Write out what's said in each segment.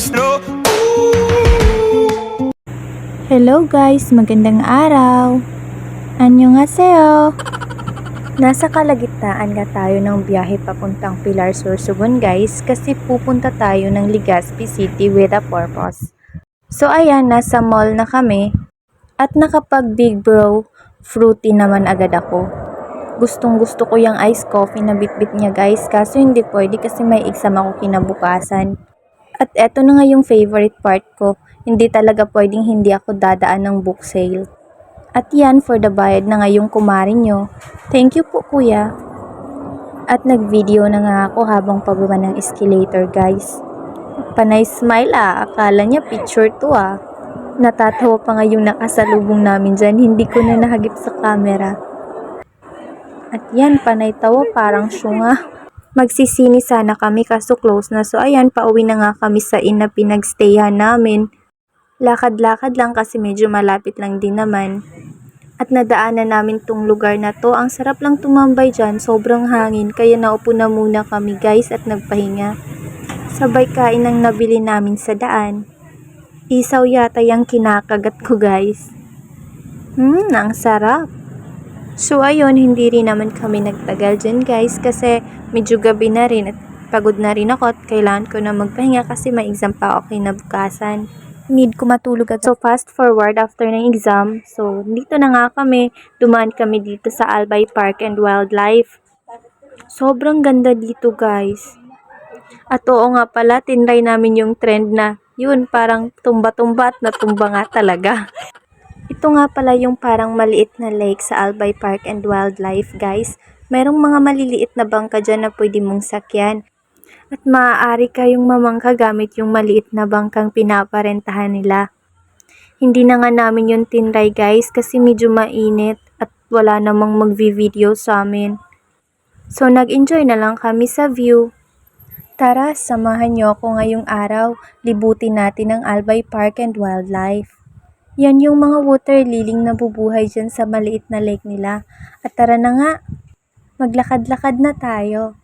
just know. Hello guys, magandang araw. Annyeonghaseyo. Nasa kalagitnaan nga tayo ng biyahe papuntang Pilar, Sorsogon guys kasi pupunta tayo ng Legazpi City with a purpose. So ayan, nasa mall na kami at nakapag big bro fruity naman agad ako. Gustong gusto ko yung iced coffee na bitbit niya guys, kaso hindi pwede kasi may exam ako kinabukasan. At eto na nga yung favorite part ko, hindi talaga pwedeng hindi ako dadaan ng book sale. At yan, for the bayad na nga yung kumari nyo. Thank you po kuya. At nag-video na nga ako habang pababa ng escalator guys. Panay smile akala niya picture to Natatawa pa nga yung nakasalubong namin dyan, hindi ko na nahagip sa camera. At yan, panay tawa parang syunga. Magsisini sana kami kaso close na, so ayan, pauwi na nga kami sa inn na pinagstayan namin. Lakad-lakad lang kasi medyo malapit lang din naman. At nadaanan namin tong lugar na to, ang sarap lang tumambay dyan, sobrang hangin, kaya naupo na muna kami guys at nagpahinga. Sabay kain ang nabili namin sa daan. Isaw yata yung kinakagat ko guys. Ang sarap. So ayun, hindi rin naman kami nagtagal dyan guys kasi medyo gabi na rin at pagod na rin ako at kailangan ko na magpahinga kasi may exam pa ako kinabukasan. Need ko matulog at so fast forward after ng exam. So dito na nga kami, dumaan kami dito sa Albay Park and Wildlife. Sobrang ganda dito guys. At oo nga pala, tinry namin yung trend na yun, parang tumba-tumba at natumba nga talaga. Ito nga pala yung parang maliit na lake sa Albay Park and Wildlife guys. Merong mga maliliit na bangka dyan na pwede mong sakyan. At maaari kayong mamangka gamit yung maliit na bangkang pinaparentahan nila. Hindi na nga namin yung tinry guys kasi medyo mainit at wala namang magvi-video sa amin. So nag-enjoy na lang kami sa view. Tara, samahan nyo ako ngayong araw. Libutin natin ang Albay Park and Wildlife. Yan yung mga water liling na bubuhay dyan sa maliit na lake nila. At tara na nga, maglakad-lakad na tayo.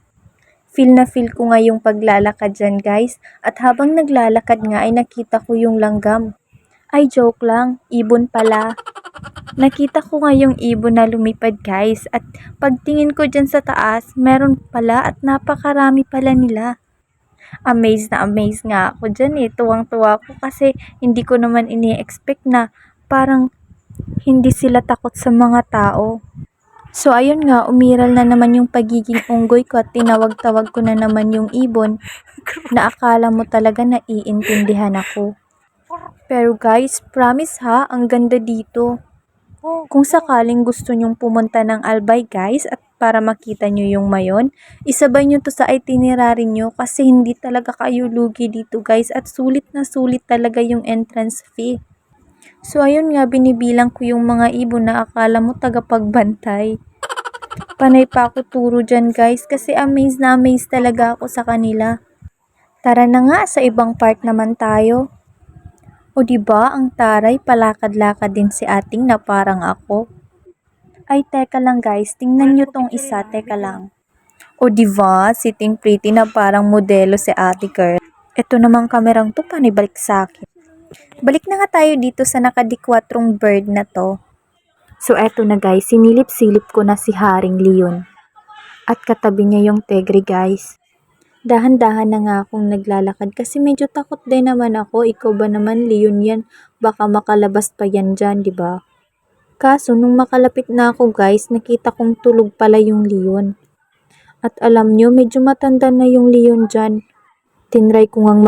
Feel na feel ko nga yung paglalakad dyan guys. At habang naglalakad nga ay nakita ko yung langgam. Ay joke lang, ibon pala. Nakita ko nga yung ibon na lumipad guys. At pagtingin ko dyan sa taas, meron pala at napakarami pala nila. Amazed nga ako dyan Tuwang-tuwa ako kasi hindi ko naman ini-expect na parang hindi sila takot sa mga tao. So ayun nga, umiral na naman yung pagiging unggoy ko at tinawag-tawag ko na naman yung ibon na akala mo talaga na iintindihan ako. Pero guys, promise ang ganda dito. Kung sakaling gusto nyong pumunta ng Albay guys at para makita nyo yung mayon, isabay nyo to sa itinerary nyo kasi hindi talaga kayo lugi dito guys at sulit na sulit talaga yung entrance fee. So ayun nga, binibilang ko yung mga ibon na akala mo tagapagbantay. Panay pa ako turo dyan guys kasi amazed na amazed talaga ako sa kanila. Tara na nga, sa ibang part naman tayo. O diba, ang taray, palakad-lakad din si ating na parang ako. Ay, teka lang guys, tingnan nyo tong isa, teka lang. O diba, sitting pretty na parang modelo si ate girl. Ito namang kamerang to, panibalik sa akin. Balik na nga tayo dito sa nakadikwatrong bird na to. So eto na guys, sinilip-silip ko na si Haring Leon. At katabi niya yung tegre guys. Dahan-dahan na nga akong naglalakad kasi medyo takot din naman ako. Ikaw ba naman, Leon yan? Baka makalabas pa yan dyan, diba? Kaso nung makalapit na ako guys, nakita kong tulog pala yung leon. At alam nyo, medyo matanda na yung leon dyan. Tinry ko ngang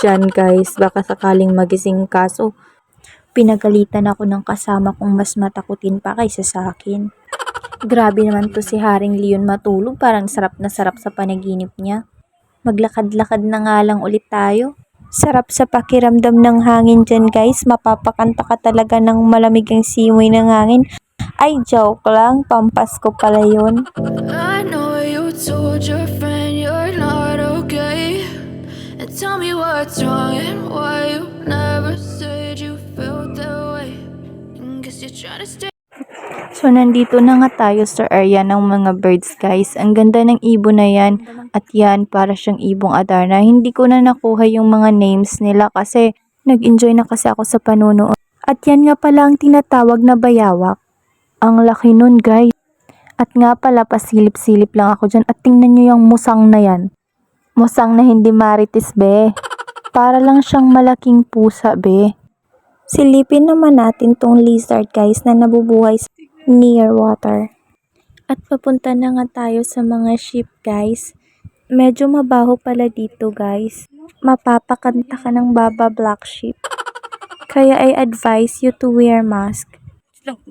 dyan guys, baka sakaling magising, kaso pinagalitan ako ng kasama kong mas matakutin pa kaysa sa akin. Grabe naman to si Haring Leon matulog, parang sarap na sarap sa panaginip niya. Maglakad-lakad na nga lang ulit tayo. Sarap sa pakiramdam ng hangin dyan guys, mapapakanta ka talaga ng malamig ang simoy ng hangin. Ay joke lang, pampasko pala yun. I know you told your friend you're not okay, and tell me what's wrong and why you never said you felt that way. And guess you're trying to stay. So, nandito na nga tayo sa area ng mga birds, guys. Ang ganda ng ibon na yan. At yan, para siyang ibong Adarna. Hindi ko na nakuha yung mga names nila kasi nag-enjoy na kasi ako sa panunood. At yan nga pala ang tinatawag na bayawak. Ang laki nun, guys. At nga pala, pasilip-silip lang ako dyan. At tingnan nyo yung musang na yan. Musang na hindi marites, be. Para lang siyang malaking pusa, be. Silipin naman natin tong lizard, guys, na nabubuhay near water. At papunta na nga tayo sa mga sheep, guys. Medyo mabaho pala dito, guys. Mapapakanta ka ng Baba Black Sheep. Kaya I advise you to wear mask.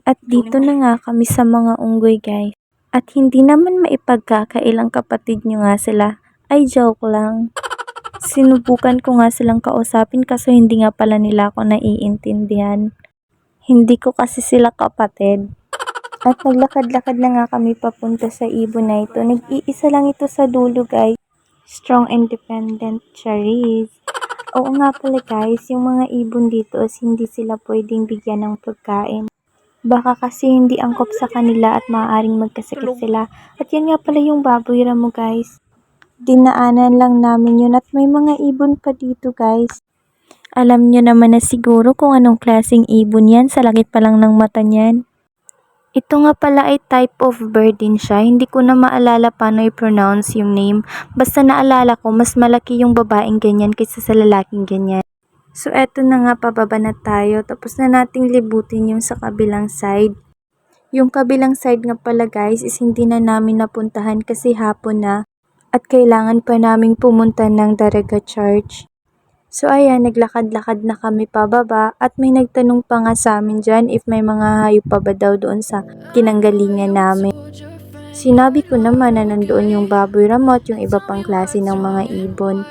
At dito na nga kami sa mga unggoy, guys. At hindi naman maipagkakailang kapatid nyo nga sila. Ay, joke lang. Sinubukan ko nga silang kausapin kaso hindi nga pala nila ako naiintindihan. Hindi ko kasi sila kapatid. At naglakad-lakad na nga kami papunta sa ibon na ito. Nag-iisa lang ito sa dulo, guys. Strong, independent, charis. Oo nga pala, guys, yung mga ibon dito is hindi sila pwedeng bigyan ng pagkain. Baka kasi hindi angkop sa kanila at maaaring magkasakit sila. At yan nga pala yung baboy ramo, guys. Dinaanan lang namin yun at may mga ibon pa dito, guys. Alam nyo naman na siguro kung anong klaseng ibon yan sa laki pa lang ng mata niyan. Ito nga pala ay type of bird din siya. Hindi ko na maalala paano i-pronounce yung name. Basta naalala ko, mas malaki yung babaeng ganyan kaysa sa lalaking ganyan. So, eto na nga, pababa na tayo. Tapos na nating libutin yung sa kabilang side. Yung kabilang side nga pala, guys, is hindi na namin napuntahan kasi hapon na. At kailangan pa naming pumunta ng Daraga Church. So ayan, naglakad-lakad na kami pababa at may nagtanong pa nga sa amin dyan if may mga hayop pa ba daw doon sa kinanggalingan namin. Sinabi ko naman na nandoon yung baboy ramot, yung iba pang klase ng mga ibon.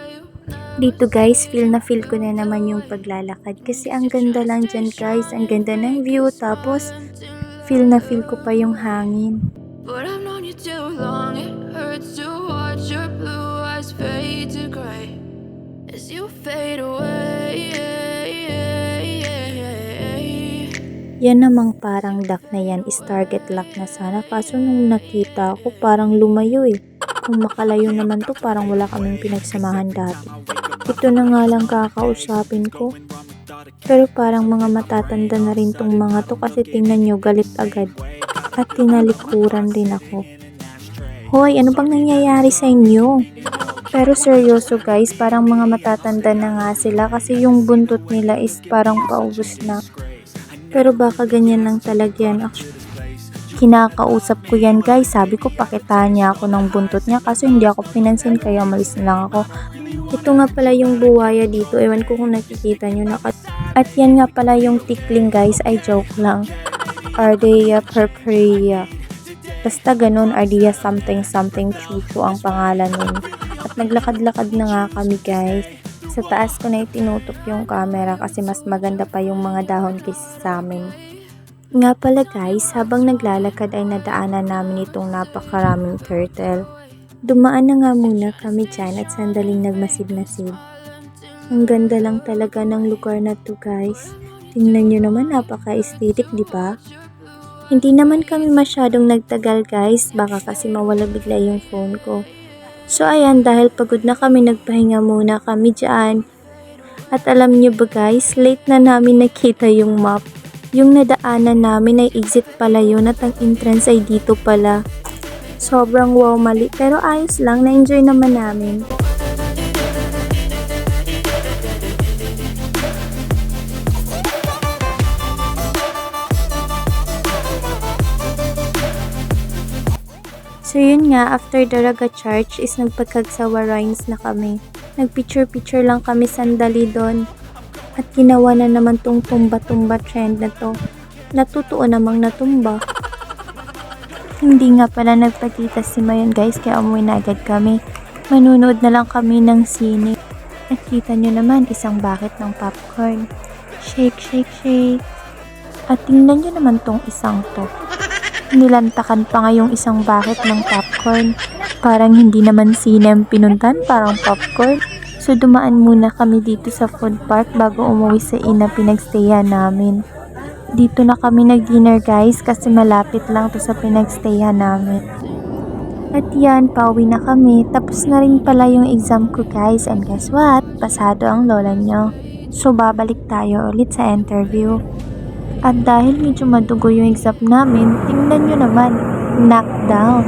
Dito, guys, feel na feel ko na naman yung paglalakad kasi ang ganda lang dyan, guys. Ang ganda ng view, tapos feel na feel ko pa yung hangin. But I've known you too long. It hurts to watch your blue eyes fade to gray as you fade away. Yan namang parang duck na yan is target lock na sana, kaso nung nakita ko parang lumayo eh. Kung makalayo naman to parang wala kaming pinagsamahan dati. Ito na nga lang kakausapin ko. Pero parang mga matatanda na rin tong mga to kasi tingnan nyo, galit agad. At tinalikuran din ako. Hoy, ano bang nangyayari sa inyo? Pero seryoso, guys, parang mga matatanda na nga sila kasi yung buntot nila is parang paubos na. Pero baka ganyan lang talaga yan. Actually, kinakausap ko yan, guys. Sabi ko pakitaan niya ako ng buntot niya kasi hindi ako pinansin kaya malis na lang ako. Ito nga pala yung buwaya dito. Ewan ko kung nakikita nyo. At yan nga pala yung tikling, guys. Ay, joke lang. Ardea purpurea. Basta ganun, Ardea something chucho ang pangalan nun. At naglakad-lakad na nga kami, guys. Sa taas ko na itinutok yung camera kasi mas maganda pa yung mga dahon kaysa sa amin. Nga pala, guys, habang naglalakad ay nadaanan namin itong napakaraming turtle. Dumaan na nga muna kami dyan at sandaling nagmasid-masid. Ang ganda lang talaga ng lugar na to, guys. Tingnan nyo naman, napaka-aesthetic, di ba? Hindi naman kami masyadong nagtagal, guys. Baka kasi mawala bigla yung phone ko. So ayan, dahil pagod na kami, nagpahinga muna kami dyan. At alam nyo ba, guys, late na namin nakita yung map. Yung nadaanan namin ay exit pala yun at ang entrance ay dito pala. Sobrang wow, mali. Pero ayos lang, na-enjoy naman namin. So yun nga, after Daraga Church is nagpagkagsawa Ruins na kami. Nagpicture-picture lang kami sandali doon. At ginawa na naman tong tumba-tumba trend na to. Natutuo namang natumba. Hindi nga pala nagpakita si Mayon, guys, kaya umuwi na agad kami. Manunood na lang kami ng sine. At kita nyo naman, isang bucket ng popcorn. Shake, shake, shake. At tingnan nyo naman tong isang to. Nilantakan pa nga yung isang bucket ng popcorn. Parang hindi naman sine ang pinuntan, parang popcorn. So dumaan muna kami dito sa food park bago umuwi sa ina pinagstayan namin. Dito na kami nag-dinner guys kasi malapit lang to sa pinagstayan namin. At yan, pauwi na kami. Tapos na rin pala yung exam ko guys. And guess what? Pasado ang lola nyo. So babalik tayo ulit sa interview. At dahil medyo madugo yung exam namin, tingnan nyo naman, knockdown.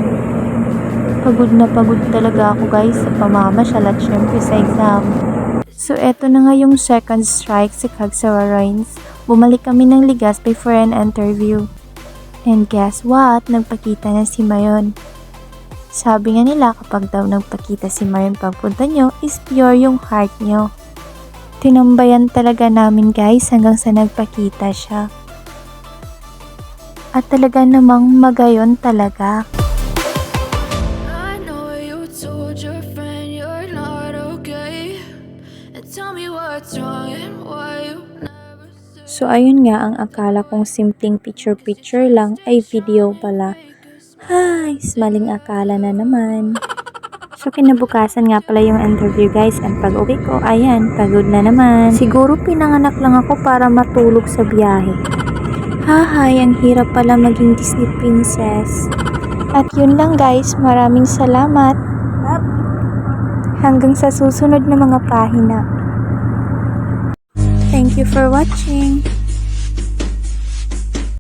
Pagod na pagod talaga ako guys sa pamamasyal at syempre sa exam. So eto na nga yung second strike si Kagsawa Rains. Bumalik kami ng Legazpi for an interview. And guess what? Nagpakita na si Mayon. Sabi nga nila kapag daw nagpakita si Mayon pagpunta nyo is pure yung heart nyo. Tinambayan talaga namin guys hanggang sa nagpakita siya. At talaga namang magayon talaga. I know you told your friend you're not okay. And tell me what's wrong and why you never said. So ayun nga, ang akala kong simpleng picture-picture lang ay video pala. Hay, maling akala na naman. So kinabukasan nga pala yung interview guys, and pag uwi ko, ayan, pagod na naman. Siguro pinanganak lang ako para matulog sa biyahe. Hahay, ang hirap pala maging Disney princess. At yun lang guys, maraming salamat. Hanggang sa susunod na mga pahina. Thank you for watching.